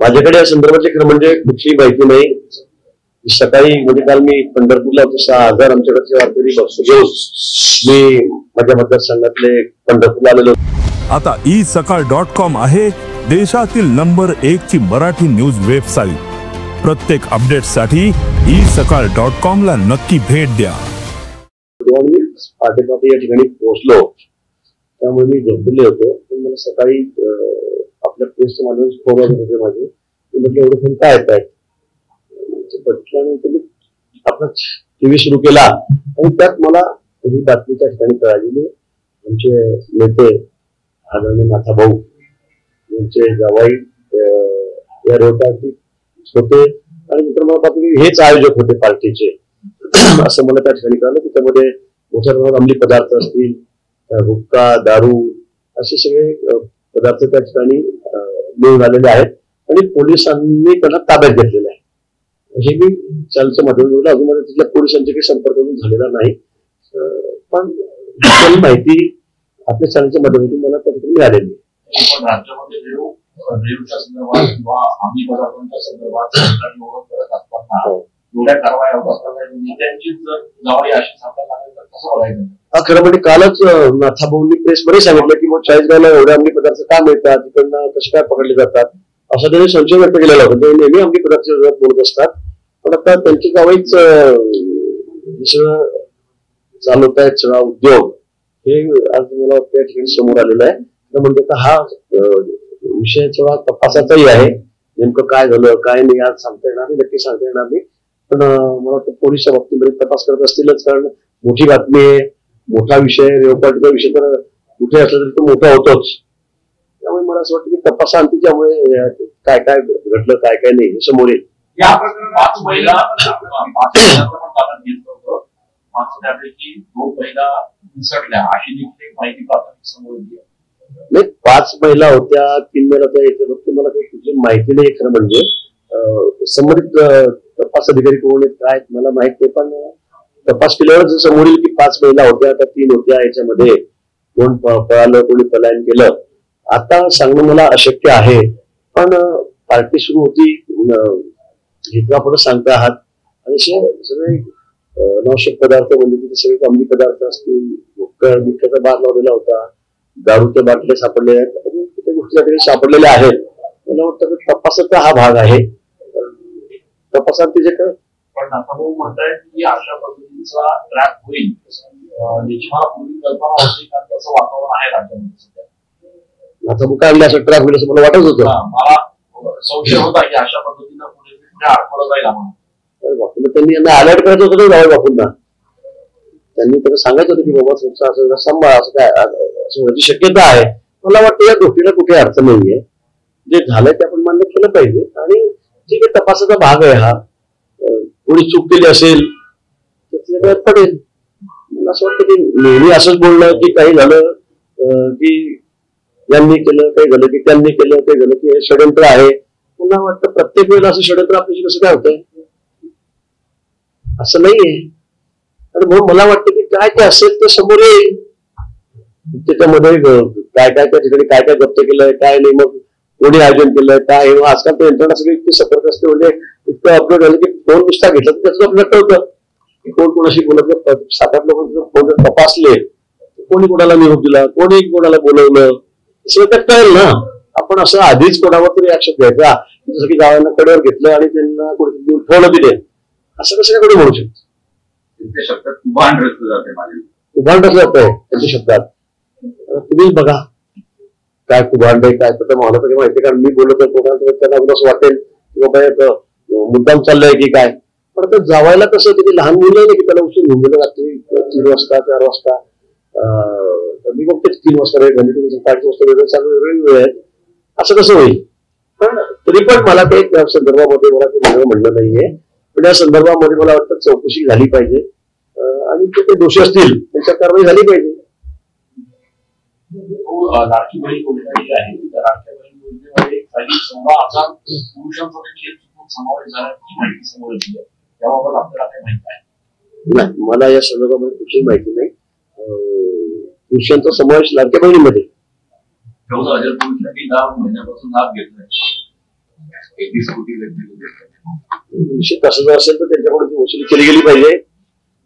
माझ्याकडे या संदर्भातली खरं म्हणजे कुठली माहिती नाही. सकाळी म्हणजे काल मी पंढरपूरला 6,000 आमच्याकडचे वारकरी बस घेऊन मी माझ्या मतदारसंघातले पंढरपूरला आलेलो. आता isakal.com आहे देशातील नंबर 1 ची मराठी न्यूज वेबसाईट. प्रत्येक अपडेटसाठी isakal.com ला नक्की भेट द्या. पाठीपाठी या ठिकाणी पोहोचलो त्यामुळे मी झोपले होतो. मला सकाळी आपल्या प्रेसचे माध्यम फोन होते माझे, म्हटलं एवढं फोन काय येत आहेत. बघितल्यानंतर आपण टीव्ही सुरू केला आणि त्यात मला ही बातमी त्या ठिकाणी कळालेली. आमचे नेते आदरणीय नाथाभाऊ यांचे जावाई या रोटाची होते आणि मित्र मला बातमी हेच आयोजक होते पार्टीचे असं मला त्या ठिकाणी कळलं. त्याच्यामध्ये मोठ्या प्रमाणात अंमली पदार्थ असतील, हुक्का, दारू असे सगळे पदार्थ त्या ठिकाणी मिळून आलेले आहेत आणि पोलिसांनी त्यांना ताब्यात घेतलेलं आहे. हे मी चॅनलच्या माध्यमातून अजून मला तिथल्या पोलिसांचे काही संपर्क झालेला नाही, पण माहिती आपल्या चॅनलच्या माध्यमातून मला त्या ठिकाणी मिळालेली. राज्यामध्ये रेवच्या संदर्भात किंवा अंमली पदार्थांच्या संदर्भात सरकार निवडणूक करत असताना एवढ्या कारवाया होत असताना नेत्यांची जर जबाबदारी अशी सापडला लागेल तर कसं बघायचं. खरं म्हणजे कालच नाथाभाऊंनी प्रेसमध्ये सांगितलं की मग 40गावला एवढे अंमली पदार्थ का मिळतात, तिकडनं कसे काय पकडले जातात असा त्यांनी संशय व्यक्त केलेला होता. ते नेहमी अंमली पदार्थ बोलत असतात, पण आता त्यांची गावाईच चालवत आहेत सगळा उद्योग हे आज मला त्या ठिकाणी समोर आलेलं आहे. म्हणजे हा विषय थोडा तपासाचाही आहे. नेमकं काय झालं काय नाही आज सांगता येणार नाही, नक्की सांगता येणार नाही, पण मला वाटतं पोलीसच्या बाबतीमध्ये तपास करत असतीलच. कारण मोठी बातमी आहे, मोठा विषय, रेवपाटीचा विषय तर कुठे असला तरी तो मोठा होतोच. त्यामुळे मला असं वाटतं की तपासाअंती त्यामुळे काय काय घडलं काय काय नाही समोर येईल. या प्रकरणात 5 महिला ताब्यात घेतलं होतं, मात्र त्यापैकी 2 महिला निसटल्या अशी देखील माहिती प्राथमिक समोर येते. नाही, 5 महिला होत्या, 3 महिला होत्या याच्या बाबतीत मला काही कुठली माहिती नाही. खरं म्हणजे संबंधित तपास अधिकारी कोण आहेत काय मला माहित नाही, पण तपास केल्यावर समोर येईल की 5 महिला होत्या का 3 होत्या, याच्यामध्ये कोण पळालं कोणी पलायन केलं आता सांगणं मला अशक्य आहे. पण पार्टी सुरू होती हे आपण सांगता आहात आणि सगळे अनावश्यक पदार्थ म्हणजे तिथे सगळे अंमली पदार्थ असतील, गुटख्याचा बार लावलेला होता, दारूच्या बाटल्या सापडलेल्या आहेत, किती गोष्टी सापडलेल्या आहेत. मला वाटतं तपासाचा हा भाग आहे. तपासात तिचे काय पण नाथाभाऊ म्हणतायत की अशा पद्धतीचा ट्रॅप होईल याची मला पूर्वी कल्पना होती, कारण त्याचं वातावरण आहे राज्यामध्ये सध्या. नाथाभाऊ काय म्हणले असं ट्रॅप होईल असं मला वाटत होतं. मला संशय होता की अशा पद्धतीनं पुढे अडकवलं जाईल आम्हाला. त्यांनी यांना अलर्ट करायचं होतं जावं बापूंना. त्यांनी त्यांना सांगायचं होतं की बाबा तुमचं असं सांभाळ असं काय असं होण्याची शक्यता आहे. मला वाटतं या गोष्टीला कुठे अर्थ नाहीये. जे झालंय ते आपण मान्य केलं पाहिजे आणि ठीक आहे तपासाचा भाग आहे हा. कोणी चूक केली असेल तर तिला पडेल. मला असं वाटतं की नेहमी असंच बोलणं की काही झालं की यांनी केलं, काही झालं की त्यांनी केलं, काही झालं की हे षडयंत्र आहे. मला वाटतं प्रत्येक वेळेला असं षडयंत्र आपल्याशी कसं काय होतंय असं नाहीये. आणि म्हणून मला वाटतं की काय काय असेल ते समोर येईल. त्याच्यामध्ये काय काय त्या ठिकाणी काय काय जप्त केलंय काय नाही, मग कोणी आयोजन केलंय काय. आजकाल तर यंत्रणा सगळी इतकी सतर्क असते, म्हणजे इतकं अपडेट झालं की फोन नुसता घेतला तर त्याचं आपल्याला कळतं की कोण कोणाशी बोलत. 7-8 लोक फोन तपासले, कोणी कोणाला निरोप दिला, कोणी कोणाला बोलवलं सगळं त्यात कळेल ना. आपण असं आधीच कोणावर तरी ऍक्शन घ्यायचा, जसं की गावांना कडेवर घेतलं आणि त्यांना कुठे ठेवलं दिले, असं कसं काय कोणी म्हणू शकतो. त्यांच्या शब्दात उभाण रचलं जाते, उभांड रचलं जातंय त्यांच्या शब्दात. तुम्हीच बघा काय कुभांड आहे काय तर मला तरी माहिती, कारण मी बोलत त्यांना असं वाटेल की बाबा मुद्दाम चाललंय की काय. पण आता जावायला कसं तिथे लहान मुलं नाही की त्याला उशीर घेऊन गेलं रात्री 3 वाजता 4 वाजता. मी बघतेच 3 वाजता वेळ झाली, 5 वाजता वेगळी वेळ आहे, असं कसं होईल. पण तरी पण मला ते संदर्भामध्ये मला ते म्हणणं नाहीये. पण या संदर्भामध्ये मला वाटतं चौकशी झाली पाहिजे आणि ते दोषी असतील त्यांच्या कारवाई झाली पाहिजे. लाडकी बहीण योजना जी आहे त्या लाडक्या बहीण योजनेमध्ये काही 16,000 पुरुषांचा देखील समावेश झाल्याची माहिती समोर येते. त्याबाबत आपल्याला काही माहिती आहे? नाही, मला या संदर्भामध्ये कुठलीही माहिती नाही. पुरुषांचा समावेश लाडक्या बहिणीमध्ये 14,000 पुरुषांनी 10 महिन्यापासून लाभ घेतलाय. 31 कोटी निश्चित असं जर असेल तर त्यांच्याकडून ती वसुली केली गेली पाहिजे,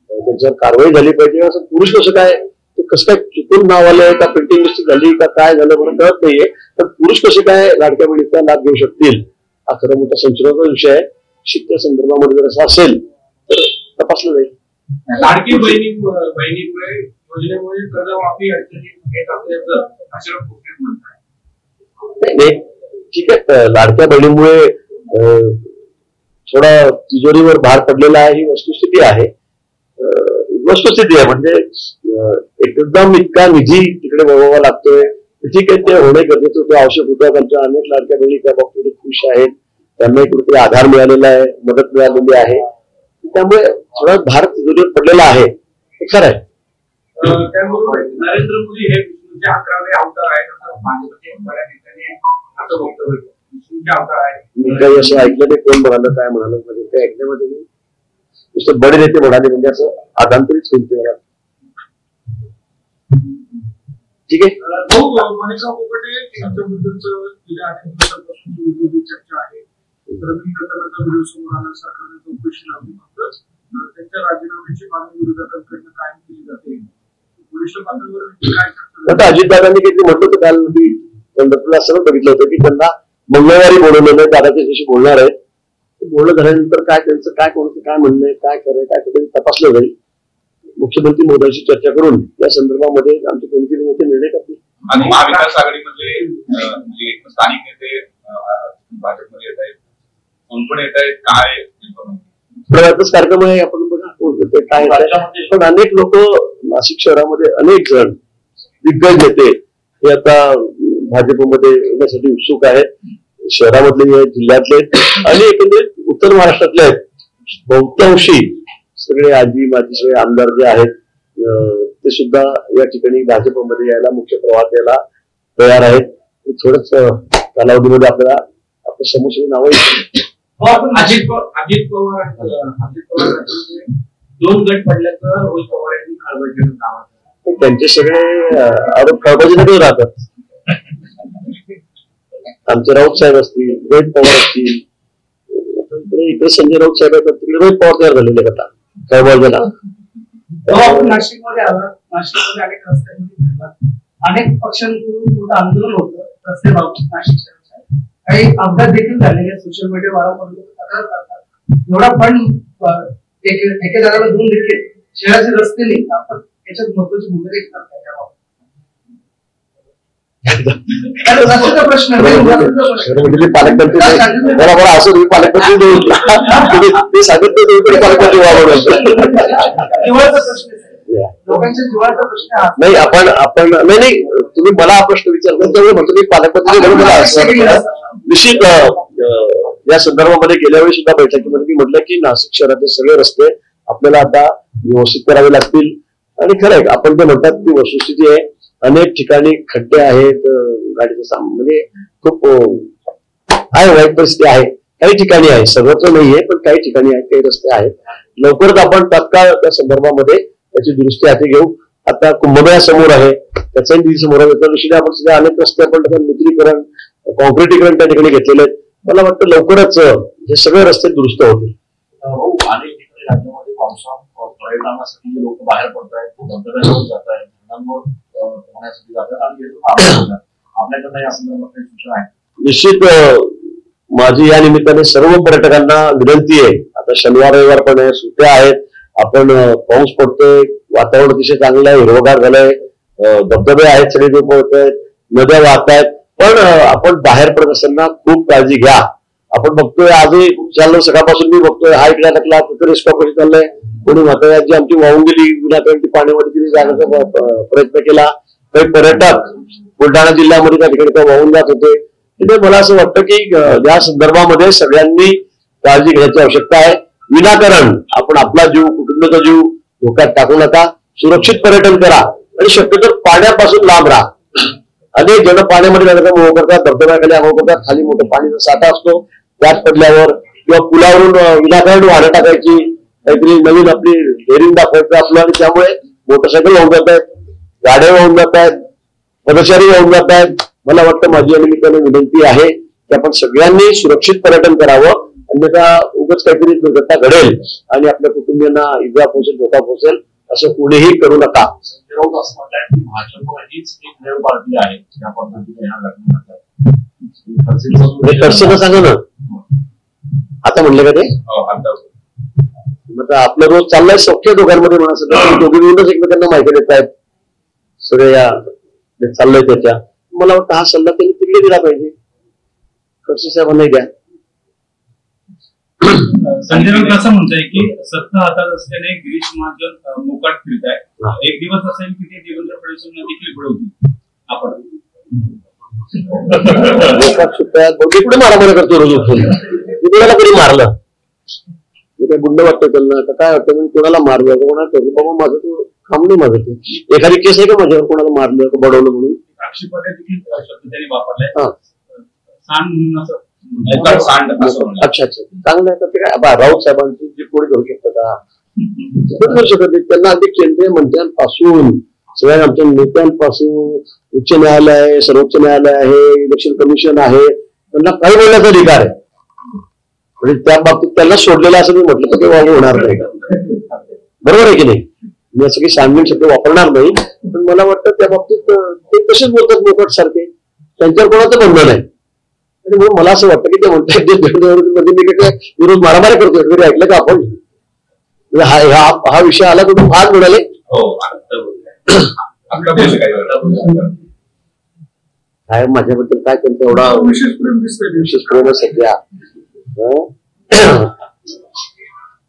त्यांच्यावर कारवाई झाली पाहिजे. असं पुरुष कसं काय चुकून नाव आलंय का प्रिंटिंग मिस्टेक झाली का काय झालं म्हणून कळत नाहीये. तर पुरुष कसे काय लाडक्या बहिणीचा लाभ घेऊ शकतील हा खरं मोठा संशोधनाचा विषय आहे. त्या संदर्भामध्ये जर असं असेल तर तपासलं जाईल. लाडकी बहिणीमुळे योजनेमुळे कर्जमाफी अडचणी येत असल्याचं अशा म्हणतात. नाही ठीक आहे, लाडक्या बहिणीमुळे थोडा तिजोरीवर भार पडलेला आहे ही वस्तुस्थिती आहे. वस्तुस्थिती आहे म्हणजे एकदम इतका निधी तिकडे वळवावा लागतोय. ठीक आहे, ते होणे गरजेचं होतं, आवश्यक होतं. आमच्या अनेक लाडक्या बहिणी त्या बाबतीत खुश आहेत, त्यांनाही कुठेतरी आधार मिळालेला आहे, मदत मिळालेली आहे. त्यामुळे थोडा भार तिजोरीवर पडलेला आहे, हे खरं आहे. त्यामुळे नरेंद्र मोदी हे विष्णूचे 11वे अवतार आहेत असं भाजपचे बऱ्या नेत्यांनी असं वक्तव्य केलं. विष्णूचे अवतार आहे. मी काही असं ऐकलं नाही, कोण म्हणालं काय म्हणालं म्हणजे ते ऐकण्यामध्ये नाही. नुसतं बडे नेते म्हणाले म्हणजे असं आदांतरित होईल ते मला. ठीक आहे. मनीषा कोकाटे यांच्याबद्दलचं गेल्या अनेक दिवसांपासून वेगवेगळी चर्चा आहे. रवी प्रकरणाचा व्हिडिओ समोर आला, सरकारने चौकशी लावली, मात्र त्यांच्या राजीनाम्याची मागणी विरोधकांकडनं कायम केली जाते. वरिष्ठ पातळीवर काय चर्चा? आता अजितदादांनी किती म्हटलं होतं काल मी पंढरपूरला असं बघितलं होतं की त्यांना मंगळवारी बोलवलेलं आहे, दादा त्याच्याशी बोलणार आहे. बोलणं झाल्यानंतर काय त्यांचं काय कोणाचं काय म्हणणं आहे, काय करायचं काय कुठे तपासलं जाईल. मुख्यमंत्री मोदयांशी चर्चा करून या संदर्भामध्ये आमचे कोणते नेते निर्णय करतील. आणि महाविकास आघाडीमध्ये स्थानिक नेते भाजपमध्ये येत आहेत, कोण पण येत आहेत, काय प्रवासच कार्यक्रम आहे. आपण बघा काय पण अनेक लोक नाशिक शहरामध्ये अनेक जण दिग्गज नेते हे आता भाजपमध्ये येण्यासाठी उत्सुक आहेत. शहरामधले आहेत, जिल्ह्यातले आणि एकंदरीत उत्तर महाराष्ट्रातले आहेत. बहुतांशी सगळे आजी माजी सगळे आमदार जे आहेत ते सुद्धा या ठिकाणी भाजपमध्ये यायला मुख्य प्रवाहात यायला तयार आहेत. थोडंच कालावधीमध्ये आपल्याला आपल्या समोर नाव अजित पवार 2 गट पडल्याचं रोहित पवार यांनी खळबळ केलं. त्यांचे सगळे आरोप खळबळीमध्ये राहतात. आमचे राऊत साहेब असतील, रोहित पवार असतील, इकडे संजय राऊत साहेब आहेत, तिकडे रोहित पवार तयार झालेले आता खळबळला. नाशिकमध्ये आला, नाशिकमध्ये अनेक रस्त्यांमध्ये अनेक पक्षांकडून मोठं आंदोलन होतं रस्ते बाबतीत नाशिक शहराच्या. काही अपघात देखील झालेले सोशल मीडिया वारंवार तक्रार करतात. एवढा फंड ठेकेदाराला देऊन देखील शहराचे रस्ते नाही. आपण याच्यात महत्वाची भूमिका करतात. प्रश्न पालकमंत्री बरोबर असं तुम्ही पालकमंत्री ते सांगितलं तुम्ही पालकमंत्री लोकांच्या जीवाचा प्रश्न नाही. आपण नाही तुम्ही मला हा प्रश्न विचारता त्यामुळे म्हणतो मी पालकमंत्री निश्चित या संदर्भामध्ये गेल्या वेळी सुद्धा बैठकीमध्ये मी म्हटलं की नाशिक शहराचे सगळे रस्ते आपल्याला आता व्यवस्थित करावे लागतील. आणि खरं आहे आपण ते म्हणतात ती वस्तुस्थिती आहे. अनेक ठिकाणी खड्डे आहेत, गाडीचं म्हणजे खूप आहे, वाईट परिस्थिती आहे. काही ठिकाणी आहे, सर्वत्र नाहीये पण काही ठिकाणी आहेत, काही रस्ते आहेत. लवकरच आपण तात्काळ त्या संदर्भामध्ये त्याची दुरुस्ती हाती घेऊ. आता कुंभमेळा समोर आहे, त्याचाही निधी समोर आहे. त्या दृष्टीने आपण सगळे अनेक रस्ते आपण नूतनीकरण कॉन्क्रिटीकरण त्या ठिकाणी घेतलेले आहेत. मला वाटतं लवकरच हे सगळे रस्ते दुरुस्त होतील. अनेक ठिकाणी राज्यामध्ये पावसा पर्यटनासाठी जे लोक बाहेर पडत आहेत, धबधब्यावर जात आहेत, होण्यासाठी जातात, आपल्याकडे या संदर्भात सूचना आहे. निश्चित माझी या निमित्ताने सर्व पर्यटकांना विनंती आहे. आता शनिवार रविवार पण आहे, सुट्ट्या आहेत, आपण पाऊस पडतोय, वातावरण अतिशय चांगलं आहे, हिरवगार झालंय, धबधबे आहेत, सगळे पडत आहेत, नद्या वाहत आहेत. पण आपण बाहेर पडत असताना खूप काळजी घ्या. आपण बघतोय आजही चाललो, सकाळपासून मी बघतोय हा इकडे टाकला तिथे रेस्टॉप कशी चाललंय, कोणी म्हातारी जी आमची वाहून गेली विनाकारण ती पाण्यामध्ये तिने जाण्याचा प्रयत्न केला. काही पर्यटक बुलढाणा जिल्ह्यामध्ये त्या ठिकाणी वाहून जात होते. तिथे मला असं वाटतं की या संदर्भामध्ये सगळ्यांनी काळजी घेण्याची आवश्यकता आहे. विनाकारण आपण आपला जीव कुटुंबाचा जीव धोक्यात टाकू नका. सुरक्षित पर्यटन करा आणि शक्यतो पाण्यापासून लांब राहा. अनेक जण पाण्यामध्ये जाण्याचा मोह करतात, धबधब्याखाली आंघोळ करतात, खाली मोठं पाणीचा साठा असतो, त्यात पडल्यावर किंवा पुलावरून विनाकारण वाहनं टाकायची, काहीतरी नवीन आपली डेअरिंग दाखवायचं आपलं, आणि त्यामुळे मोटरसायकल वाहून जात आहेत, गाड्या वाहून जात आहेत, पदचारी वाहून जात आहेत. मला वाटतं माझी या निमित्ताने विनंती आहे की आपण सगळ्यांनी सुरक्षित पर्यटन करावं, अन्यथा उगाच काहीतरी दुर्घटना घडेल आणि आपल्या कुटुंबियांना इजा पोहोचेल, धोका पोहोचेल, असं कोणीही करू नका. संजय राऊत असं म्हणतात की भाजप हीच एकमेव पार्टी आहे ज्या पद्धतीने ह्या घटना घडतात. खडसेंना सांगा ना, आता म्हणले का ते? मग आपलं रोज चाललाय सौख्य दोघांमध्ये म्हणा, सध्या दोघे मिळूनच एकमेकांना माहिती देत आहेत सगळ्या चाललंय त्याच्या. मला वाटतं हा सल्ला त्यांनी तिकडे दिला पाहिजे, खडसे साहेबांना द्या. संजय राऊत असं म्हणताय की सत्ता हातात असल्याने गिरीश महाजन मोकाट फिरत आहे. एक दिवस असेल की ते देवेंद्र फडणवीसांना देखील बुडवतील. आपण कुठे मारामारी करतो रोज उठून? मी कोणाला कधी मारलं? मी काय गुंड वाटतं त्यांना तर काय वाटतं मी कोणाला मारलं, कोणाला करू बाबा, माझं तो काम नाही. माझं ते एखादी केस आहे का माझ्यावर कोणाला मारलं का बडवलं म्हणून? आक्षेपार्ह देखील शब्द त्यांनी वापरलाय. हा, सांड म्हणून असं. अच्छा अच्छा, चांगलं आहे. तर ते काय राऊत साहेबांची जे कोणी करू शकतं का? करू शकत नाही. त्यांना अगदी केंद्रीय मंत्र्यांपासून सगळ्या आमच्या नेत्यांपासून उच्च न्यायालय आहे, सर्वोच्च न्यायालय आहे, इलेक्शन कमिशन आहे, त्यांना काही बोलण्याचा अधिकार आहे. म्हणजे त्या बाबतीत त्यांना सोडलेलं असं मी म्हटलं तर ते वागू होणार नाही. बरोबर आहे की नाही? मी असं काही सांगून शब्द वापरणार नाही, पण मला वाटतं त्या बाबतीत ते तसेच बोलतात मोकट सारखे, त्यांच्यावर कोणाचं बंधन आहे. आणि म्हणून मला असं वाटतं की ते म्हणतात मध्ये मी काय विरोध मारामारी करतोय, कधी ऐकलं का आपण? हा विषय आला कुठून आज म्हणाले काय माझ्याबद्दल काय त्यांचा एवढा विशेष प्रेम सध्या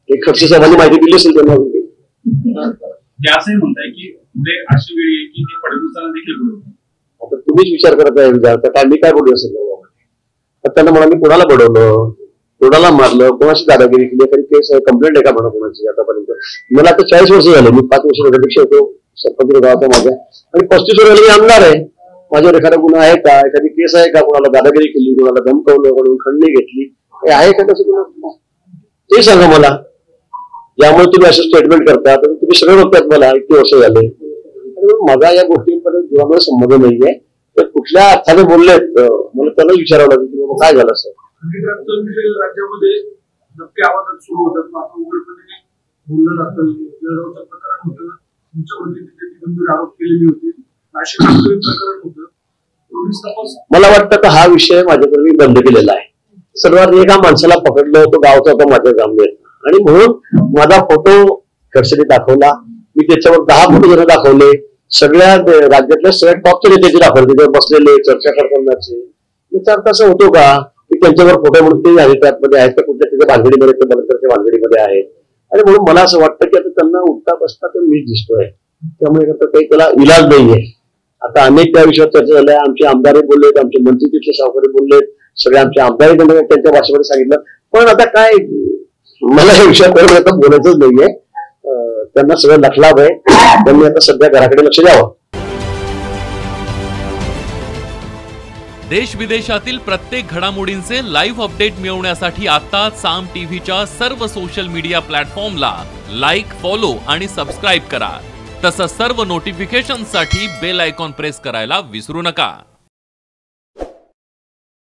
एक खडसे साहेबांनी माहिती दिली असेल त्यांना. ते असंही म्हणताय की पुढे अशी वेळ येईल की ते फडणवीसांना देखील बुडवतील. आता तुम्हीच विचार करत आहे काय मी काय बोलू असेल? त्यांना म्हणा मी कोणाला बडवलं, कोणाला मारलं, कोणाशी दादागिरी केली, तरी केस कंप्लेंट आहे का म्हणा कोणाची आतापर्यंत? मला आता 40 वर्ष झाले, मी 5 वर्ष नगराध्यक्ष होतो सरपंच गावाचा माझ्या, आणि 35 वर्षाला मी आमदार आहे. माझ्यावर एखादा गुन्हा आहे का, एखादी केस आहे का, कोणाला दादागिरी केली, कोणाला धमकावलं, कोणाला खंडणी घेतली, हे आहे का तसं गुन्हा? ते सांगा मला. यामुळे तुम्ही असं स्टेटमेंट करता तर तुम्ही सगळे बघतात मला इतके वर्ष झाले. माझा या गोष्टींपर्यंत जीवामध्ये संबंध नाहीये. तर कुठल्या अर्थाने बोललेत मला त्यांना विचारावं लागेल की बाबा काय झालं असं. राज्यामध्ये नक्की आवाजात सुरू होतात, मात्र उघडपणे बोललं जातं. जळगावचं प्रकरण होतं, तुमच्यावरती तिथे गंभीर आरोप केलेले होते. नाशिकचं प्रकरण होतं. पोलीस तपास मला वाटतं तर हा विषय माझ्याकडे बंद केलेला आहे. सर्वात एका माणसाला पकडलं, तो गावचा होता माझ्या गांभीर, आणि म्हणून माझा फोटो खडसेने दाखवला. मी त्याच्यावर 10 फोटो जण दाखवले, सगळ्या राज्यातल्या सगळ्या टॉपचे नेते दाखवले, त्याच्यावर बसलेले चर्चा करतानाचे. याचा अर्थ असं होतो का की त्यांच्यावर फोटो म्हणून ते त्यामध्ये आहेत का, कुठल्या त्याच्या भानगडीमध्ये ते बलात्काराच्या भानगडीमध्ये आहेत? आणि म्हणून मला असं वाटतं की आता त्यांना उठता बसता तर मीच दिसतोय, त्यामुळे काही त्याला इलाज नाहीये. आता अनेक त्या विषयावर चर्चा झाल्या. आमचे आमदारही बोललेत, आमचे मंत्री तिथले सावकारी बोललेत, सगळे आमचे आमदारही त्यांच्या भाषेमध्ये सांगितलं. पण आता काय मला या विषयावर आता बोलायचंच नाहीये. त्यांना सगळं लखलाभ आहे, त्यांनी आता सध्या घराकडे लक्ष द्यावं. देश विदेशातील प्रत्येक घडामोडींचे लाईव्ह अपडेट मिळवण्यासाठी आता साम टीव्हीच्या सर्व सोशल मीडिया प्लॅटफॉर्मला लाईक, फॉलो आणि सबस्क्राईब करा. तसंच सर्व नोटिफिकेशनसाठी बेल आयकॉन प्रेस करायला विसरू नका.